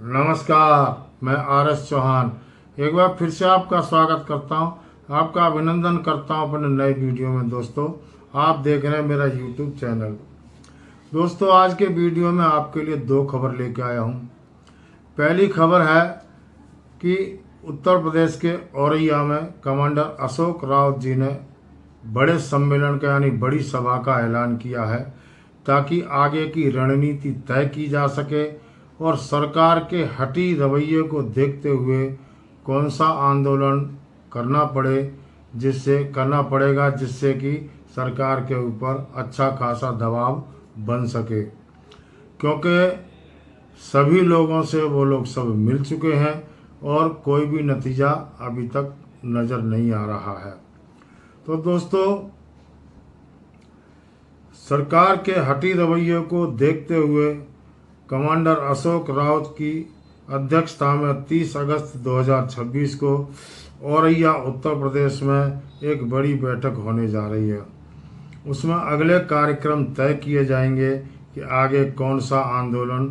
नमस्कार, मैं RS चौहान एक बार फिर से आपका स्वागत करता हूं, आपका अभिनंदन करता हूं अपने नए वीडियो में। दोस्तों, आप देख रहे हैं मेरा YouTube चैनल। दोस्तों, आज के वीडियो में आपके लिए दो खबर लेके आया हूं। पहली खबर है कि उत्तर प्रदेश के औरैया में कमांडर अशोक रावत जी ने बड़े सम्मेलन का यानी बड़ी सभा का ऐलान किया है ताकि आगे की रणनीति तय की जा सके और सरकार के हठी रवैये को देखते हुए कौन सा आंदोलन करना पड़ेगा जिससे कि सरकार के ऊपर अच्छा खासा दबाव बन सके, क्योंकि सभी लोगों से वो लोग सब मिल चुके हैं और कोई भी नतीजा अभी तक नज़र नहीं आ रहा है। तो दोस्तों, सरकार के हठी रवैये को देखते हुए कमांडर अशोक रावत की अध्यक्षता में 30 अगस्त 2026 को औरैया उत्तर प्रदेश में एक बड़ी बैठक होने जा रही है। उसमें अगले कार्यक्रम तय किए जाएंगे कि आगे कौन सा आंदोलन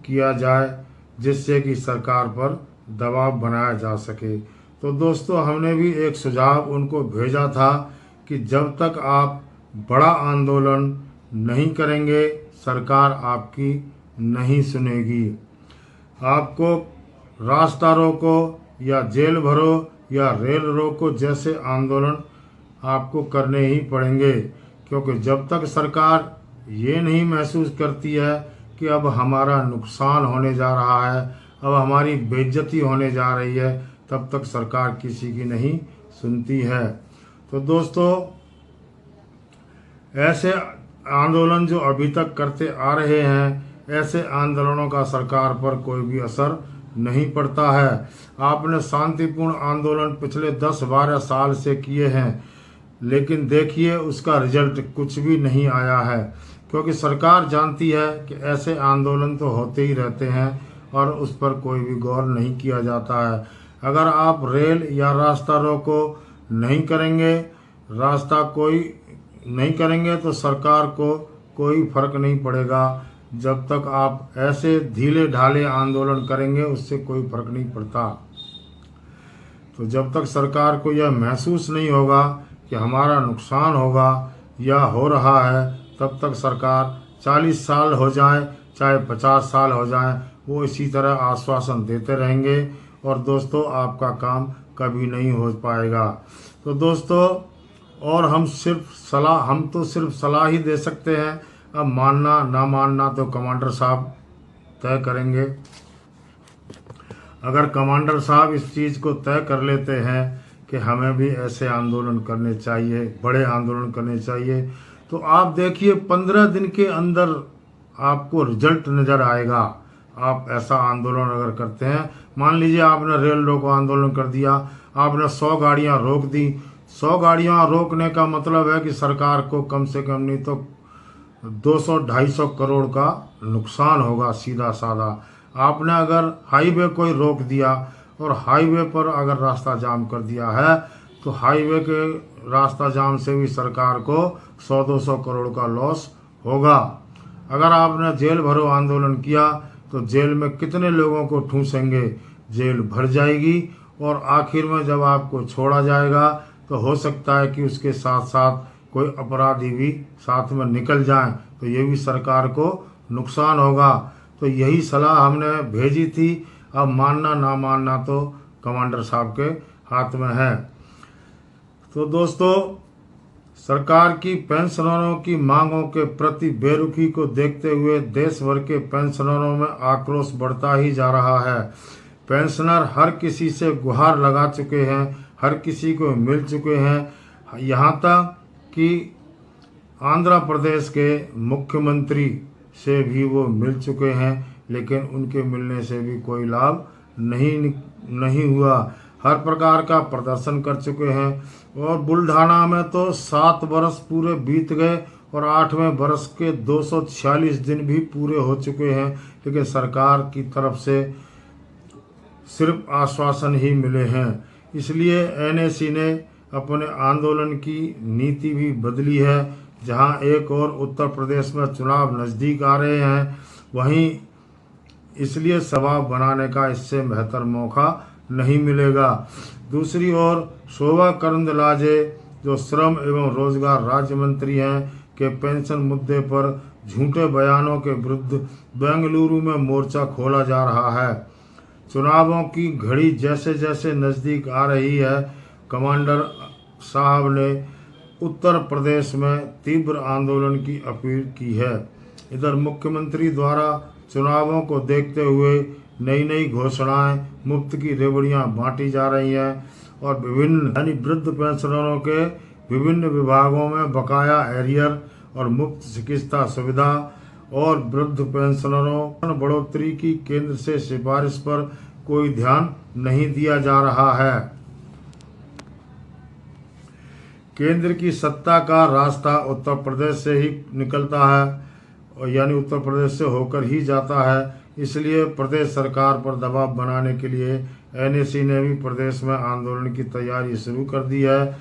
किया जाए जिससे कि सरकार पर दबाव बनाया जा सके। तो दोस्तों, हमने भी एक सुझाव उनको भेजा था कि जब तक आप बड़ा आंदोलन नहीं करेंगे सरकार आपकी नहीं सुनेगी। आपको रास्ता रोको या जेल भरो या रेल रोको जैसे आंदोलन आपको करने ही पड़ेंगे, क्योंकि जब तक सरकार ये नहीं महसूस करती है कि अब हमारा नुकसान होने जा रहा है, अब हमारी बेइज्जती होने जा रही है, तब तक सरकार किसी की नहीं सुनती है। तो दोस्तों, ऐसे आंदोलन जो अभी तक करते आ रहे हैं, ऐसे आंदोलनों का सरकार पर कोई भी असर नहीं पड़ता है। आपने शांतिपूर्ण आंदोलन पिछले 10-12 साल से किए हैं, लेकिन देखिए उसका रिजल्ट कुछ भी नहीं आया है, क्योंकि सरकार जानती है कि ऐसे आंदोलन तो होते ही रहते हैं और उस पर कोई भी गौर नहीं किया जाता है। अगर आप रेल या रास्ता रोको नहीं करेंगे, तो सरकार को कोई फर्क नहीं पड़ेगा। जब तक आप ऐसे ढीले ढाले आंदोलन करेंगे उससे कोई फर्क नहीं पड़ता। तो जब तक सरकार को यह महसूस नहीं होगा कि हमारा नुकसान होगा या हो रहा है, तब तक सरकार 40 साल हो जाए चाहे 50 साल हो जाए, वो इसी तरह आश्वासन देते रहेंगे और दोस्तों आपका काम कभी नहीं हो पाएगा। तो दोस्तों, और हम तो सिर्फ सलाह ही दे सकते हैं। अब मानना ना मानना तो कमांडर साहब तय करेंगे। अगर कमांडर साहब इस चीज़ को तय कर लेते हैं कि हमें भी ऐसे आंदोलन करने चाहिए, बड़े आंदोलन करने चाहिए, तो आप देखिए 15 दिन के अंदर आपको रिजल्ट नज़र आएगा। आप ऐसा आंदोलन अगर करते हैं, मान लीजिए आपने रेल रोको आंदोलन कर दिया, आपने 100 गाड़ियाँ रोक दी। 100 गाड़ियाँ रोकने का मतलब है कि सरकार को कम से कम नहीं तो 200-250 करोड़ का नुकसान होगा सीधा साधा। आपने अगर हाईवे कोई रोक दिया और हाईवे पर अगर रास्ता जाम कर दिया है, तो हाईवे के रास्ता जाम से भी सरकार को 100-200 करोड़ का लॉस होगा। अगर आपने जेल भरो आंदोलन किया तो जेल में कितने लोगों को ठूंसेंगे, जेल भर जाएगी और आखिर में जब आपको छोड़ा जाएगा तो हो सकता है कि उसके साथ साथ कोई अपराधी भी साथ में निकल जाए, तो ये भी सरकार को नुकसान होगा। तो यही सलाह हमने भेजी थी। अब मानना ना मानना तो कमांडर साहब के हाथ में है। तो दोस्तों, सरकार की पेंशनरों की मांगों के प्रति बेरुखी को देखते हुए देश भर के पेंशनरों में आक्रोश बढ़ता ही जा रहा है। पेंशनर हर किसी से गुहार लगा चुके हैं, हर किसी को मिल चुके हैं, यहाँ तक कि आंध्र प्रदेश के मुख्यमंत्री से भी वो मिल चुके हैं, लेकिन उनके मिलने से भी कोई लाभ नहीं हुआ। हर प्रकार का प्रदर्शन कर चुके हैं और बुल्ढाना में तो 7 बरस पूरे बीत गए और 8वें बरस के 246 दिन भी पूरे हो चुके हैं, लेकिन सरकार की तरफ से सिर्फ आश्वासन ही मिले हैं। इसलिए NAC ने अपने आंदोलन की नीति भी बदली है। जहां एक और उत्तर प्रदेश में चुनाव नज़दीक आ रहे हैं, वहीं इसलिए स्वभाव बनाने का इससे बेहतर मौका नहीं मिलेगा। दूसरी ओर शोभा करंदलाजे जो श्रम एवं रोजगार राज्य मंत्री हैं के पेंशन मुद्दे पर झूठे बयानों के विरुद्ध बेंगलुरु में मोर्चा खोला जा रहा है। चुनावों की घड़ी जैसे जैसे नज़दीक आ रही है, कमांडर साहब ने उत्तर प्रदेश में तीव्र आंदोलन की अपील की है। इधर मुख्यमंत्री द्वारा चुनावों को देखते हुए नई नई घोषणाएं, मुफ्त की रेवड़ियां बांटी जा रही हैं और विभिन्न यानी वृद्ध पेंशनरों के विभिन्न विभागों में बकाया एरियर और मुफ्त चिकित्सा सुविधा और वृद्ध पेंशनरों बढ़ोतरी की केंद्र से सिफारिश पर कोई ध्यान नहीं दिया जा रहा है। केंद्र की सत्ता का रास्ता उत्तर प्रदेश से ही निकलता है, यानी उत्तर प्रदेश से होकर ही जाता है। इसलिए प्रदेश सरकार पर दबाव बनाने के लिए एनएसी ने भी प्रदेश में आंदोलन की तैयारी शुरू कर दी है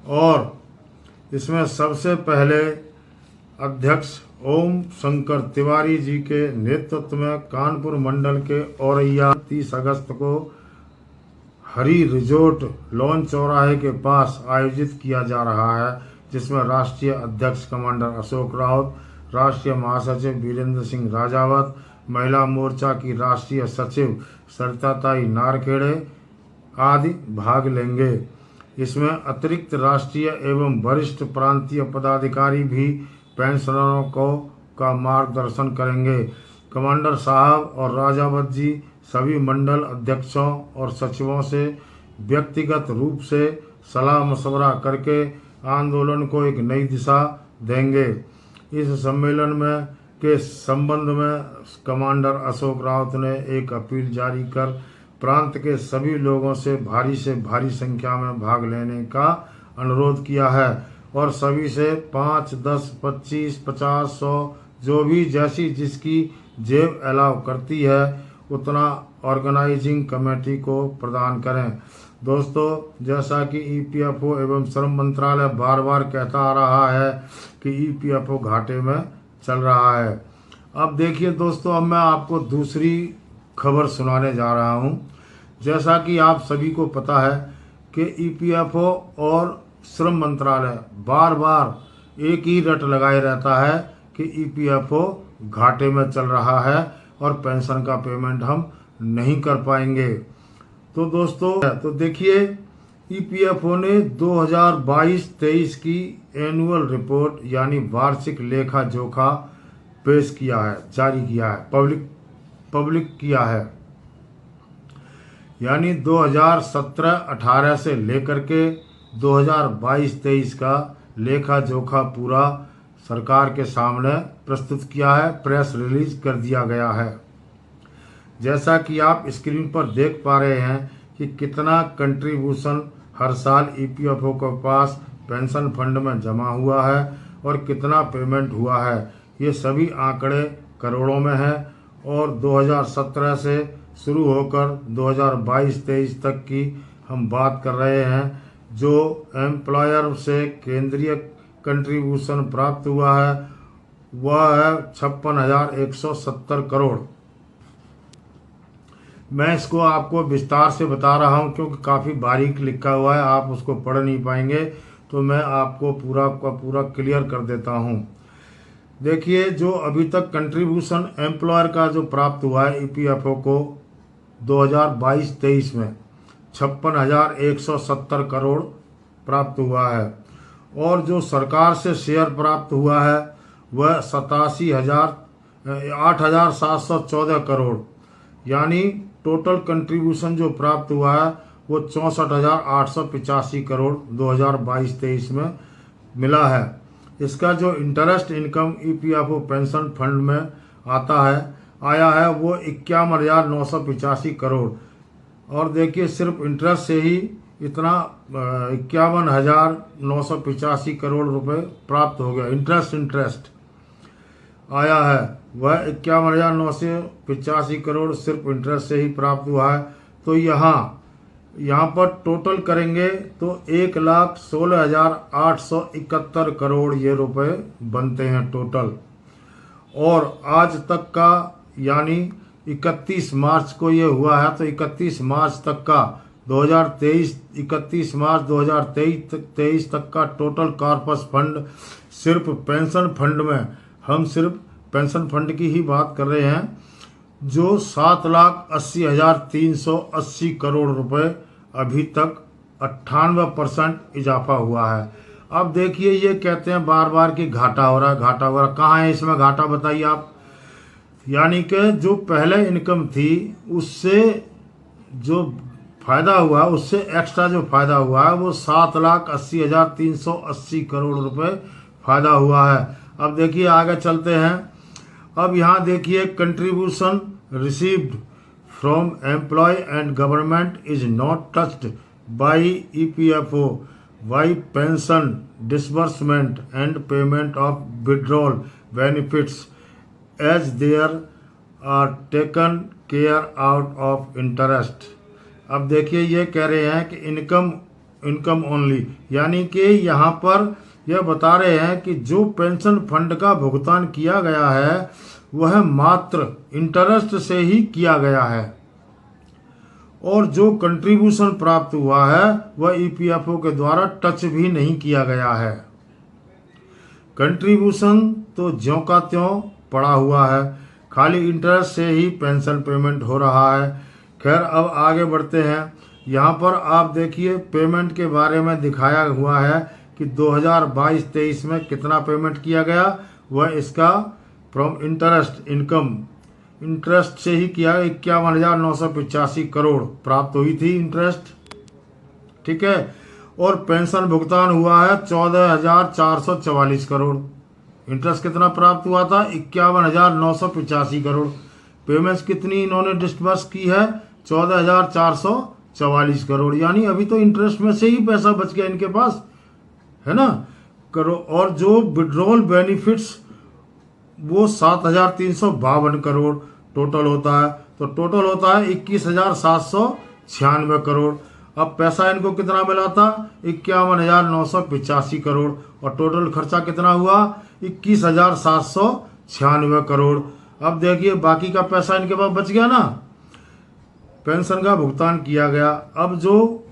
और इसमें सबसे पहले अध्यक्ष ओम शंकर तिवारी जी के नेतृत्व में कानपुर मंडल के औरैया 30 अगस्त को हरी रिजोर्ट लॉन चौराहे के पास आयोजित किया जा रहा है, जिसमें राष्ट्रीय अध्यक्ष कमांडर अशोक राउत, राष्ट्रीय महासचिव वीरेंद्र सिंह राजावत, महिला मोर्चा की राष्ट्रीय सचिव सरिताताई नारखेड़े आदि भाग लेंगे। इसमें अतिरिक्त राष्ट्रीय एवं वरिष्ठ प्रांतीय पदाधिकारी भी पेंशनरों का मार्गदर्शन करेंगे। कमांडर साहब और राजावत जी सभी मंडल अध्यक्षों और सचिवों से व्यक्तिगत रूप से सलाह मशवरा करके आंदोलन को एक नई दिशा देंगे। इस सम्मेलन में के संबंध में कमांडर अशोक राउत ने एक अपील जारी कर प्रांत के सभी लोगों से भारी संख्या में भाग लेने का अनुरोध किया है और सभी से 5, 10, 25, 50, 100 जो भी जैसी जिसकी जेब अलाउ करती है उतना ऑर्गेनाइजिंग कमेटी को प्रदान करें। दोस्तों, जैसा कि ईपीएफओ एवं श्रम मंत्रालय बार बार कहता आ रहा है कि ईपीएफओ घाटे में चल रहा है। अब देखिए दोस्तों, अब मैं आपको दूसरी खबर सुनाने जा रहा हूं। जैसा कि आप सभी को पता है कि ईपीएफओ और श्रम मंत्रालय बार बार एक ही रट लगाए रहता है कि ईपीएफओ घाटे में चल रहा है और पेंशन का पेमेंट हम नहीं कर पाएंगे। तो दोस्तों, तो देखिए, ईपीएफओ ने 2022-23 की एनुअल रिपोर्ट यानी वार्षिक लेखा जोखा पेश किया है, जारी किया है, पब्लिक किया है। यानी 2017-18 से लेकर के 2022-23 का लेखा जोखा पूरा सरकार के सामने प्रस्तुत किया है, प्रेस रिलीज कर दिया गया है। जैसा कि आप स्क्रीन पर देख पा रहे हैं कि कितना कंट्रीब्यूशन हर साल ईपीएफओ के पास पेंशन फंड में जमा हुआ है और कितना पेमेंट हुआ है। ये सभी आंकड़े करोड़ों में हैं और 2017 से शुरू होकर 2022-23 तक की हम बात कर रहे हैं। जो एम्प्लॉयर से केंद्रीय कंट्रीब्यूशन प्राप्त हुआ है वह है 56,170 करोड़। मैं इसको आपको विस्तार से बता रहा हूं क्योंकि काफ़ी बारीक लिखा हुआ है, आप उसको पढ़ नहीं पाएंगे, तो मैं आपको पूरा का पूरा क्लियर कर देता हूं। देखिए, जो अभी तक कंट्रीब्यूशन एम्प्लॉयर का जो प्राप्त हुआ है ईपीएफओ को 2022-23 में 56,170 करोड़ प्राप्त हुआ है और जो सरकार से शेयर प्राप्त हुआ है वह 8,714 करोड़, यानी टोटल कंट्रीब्यूशन जो प्राप्त हुआ है वो 64,885 करोड़ 2022-23 में मिला है। इसका जो interest income EPFO pension fund में आया है वो 51,985 करोड़। और देखिए, सिर्फ इंटरेस्ट से ही इतना 51,985 करोड़ रुपए प्राप्त हो गया। इंटरेस्ट आया है वह 51,985 करोड़ सिर्फ इंटरेस्ट से ही प्राप्त हुआ है। तो यहाँ पर टोटल करेंगे तो 1,16,871 करोड़ ये रुपए बनते हैं टोटल। और आज तक का यानी 31 मार्च को ये हुआ है, तो 31 मार्च तक का 2023 31 मार्च 2023 तक का टोटल कॉर्पस फंड, सिर्फ पेंशन फंड में, हम सिर्फ पेंशन फंड की ही बात कर रहे हैं, जो 7,80,380 करोड़ रुपए अभी तक 98% इजाफा हुआ है। अब देखिए, ये कहते हैं बार बार कि घाटा हो रहा है, घाटा हो रहा है। कहाँ है इसमें घाटा, बताइए आप। यानी कि जो पहले इनकम थी उससे जो फायदा हुआ, उससे एक्स्ट्रा जो फायदा हुआ है वो 7,80,380 करोड़ रुपए फायदा हुआ है। अब देखिए आगे चलते हैं। अब यहाँ देखिए, contribution received from employ and government is not touched by EPFO why pension disbursement and payment of withdrawal benefits as there are taken care out of interest. अब देखिए, ये कह रहे हैं कि इनकम ओनली, यानी कि यहाँ पर यह बता रहे हैं कि जो पेंशन फंड का भुगतान किया गया है वह मात्र इंटरेस्ट से ही किया गया है, और जो कंट्रीब्यूशन प्राप्त हुआ है वह ईपीएफओ के द्वारा टच भी नहीं किया गया है। कंट्रीब्यूशन तो ज्यों का त्यों पड़ा हुआ है, खाली इंटरेस्ट से ही पेंशन पेमेंट हो रहा है। खैर, अब आगे बढ़ते हैं। यहाँ पर आप देखिए, पेमेंट के बारे में दिखाया हुआ है कि 2022-23 में कितना पेमेंट किया गया, वह इसका फ्रॉम इंटरेस्ट इनकम, इंटरेस्ट से ही किया। 51,985 करोड़ प्राप्त हुई थी इंटरेस्ट, ठीक है। और पेंशन भुगतान हुआ है 14,444 करोड़। इंटरेस्ट कितना प्राप्त हुआ था, 51,985 करोड़। पेमेंट्स कितनी इन्होंने डिस्बर्स की है, 14,444 करोड़। यानी अभी तो इंटरेस्ट में से ही पैसा बच गया इनके पास, है ना, करो। और जो विड्रॉल बेनिफिट्स वो 7,352 करोड़ टोटल होता है, तो टोटल होता है 21,796 करोड़। अब पैसा इनको कितना मिला था, 51,985 करोड़, और टोटल खर्चा कितना हुआ, 21,796 करोड़। अब देखिए, बाकी का पैसा इनके पास बच गया ना, पेंशन का भुगतान किया गया। अब जो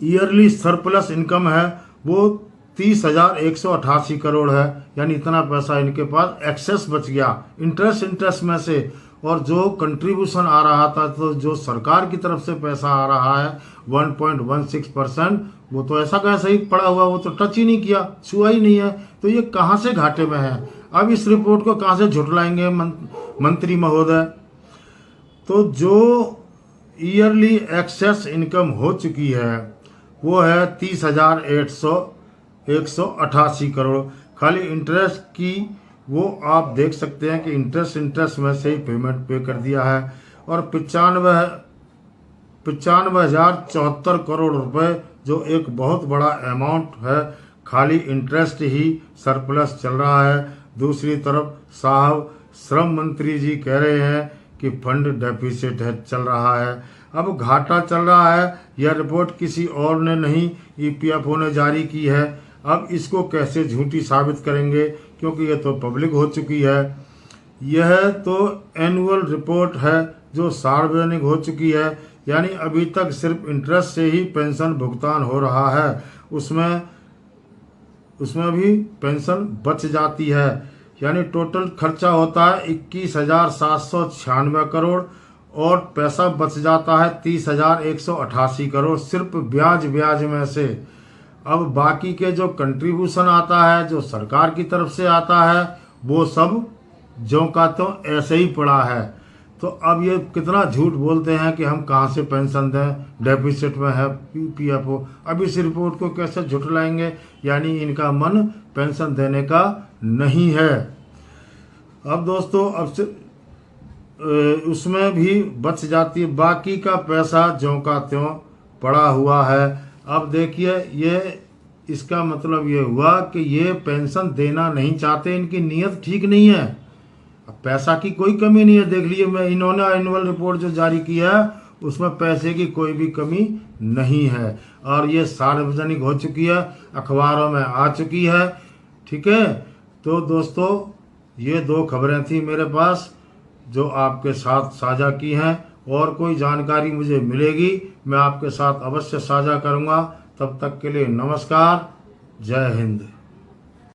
ईयरली सरप्लस इनकम है वो 30,188 करोड़ है, यानी इतना पैसा इनके पास एक्सेस बच गया इंटरेस्ट में से। और जो कंट्रीब्यूशन आ रहा था, तो जो सरकार की तरफ से पैसा आ रहा है 1.16%, वो तो ऐसा कैसा ही पड़ा हुआ, वो तो टच ही नहीं किया, छुआ ही नहीं है। तो ये कहाँ से घाटे में है, अब इस रिपोर्ट को कहाँ से झुटलाएंगे मंत्री महोदय। तो जो ईयरली एक्सेस इनकम हो चुकी है वो है 30,188 करोड़। खाली इंटरेस्ट की वो आप देख सकते हैं कि इंटरेस्ट में से ही पेमेंट पे कर दिया है। और 95,074 करोड़ रुपए, जो एक बहुत बड़ा अमाउंट है, खाली इंटरेस्ट ही सरप्लस चल रहा है। दूसरी तरफ साहब श्रम मंत्री जी कह रहे हैं कि फंड डेफिसिट है, चल रहा है। अब घाटा चल रहा है, यह रिपोर्ट किसी और ने नहीं, ईपीएफओ ने जारी की है। अब इसको कैसे झूठी साबित करेंगे, क्योंकि यह तो पब्लिक हो चुकी है। यह तो एनुअल रिपोर्ट है जो सार्वजनिक हो चुकी है, यानी अभी तक सिर्फ इंटरेस्ट से ही पेंशन भुगतान हो रहा है, उसमें भी पेंशन बच जाती है। यानी टोटल खर्चा होता है 21,796 करोड़, और पैसा बच जाता है 30,188 करोड़ सिर्फ ब्याज में से। अब बाकी के जो कंट्रीब्यूशन आता है, जो सरकार की तरफ से आता है, वो सब ज्यों का त्यों ऐसे ही पड़ा है। तो अब ये कितना झूठ बोलते हैं कि हम कहाँ से पेंशन दें, डेफिसिट में है पीएफओ। अब इस रिपोर्ट को कैसे झुटलाएंगे, यानी इनका मन पेंशन देने का नहीं है। अब दोस्तों, अब से उसमें भी बच जाती है, बाकी का पैसा ज्यों का त्यों पड़ा हुआ है। अब देखिए, ये इसका मतलब ये हुआ कि ये पेंशन देना नहीं चाहते, इनकी नीयत ठीक नहीं है। अब पैसा की कोई कमी नहीं है, देख लीजिए, मैं इन्होंने एनुअल रिपोर्ट जो जारी किया है उसमें पैसे की कोई भी कमी नहीं है, और ये सार्वजनिक हो चुकी है, अखबारों में आ चुकी है, ठीक है। तो दोस्तों, ये दो खबरें थी मेरे पास, जो आपके साथ साझा की हैं। और कोई जानकारी मुझे मिलेगी मैं आपके साथ अवश्य साझा करूंगा। तब तक के लिए नमस्कार, जय हिंद।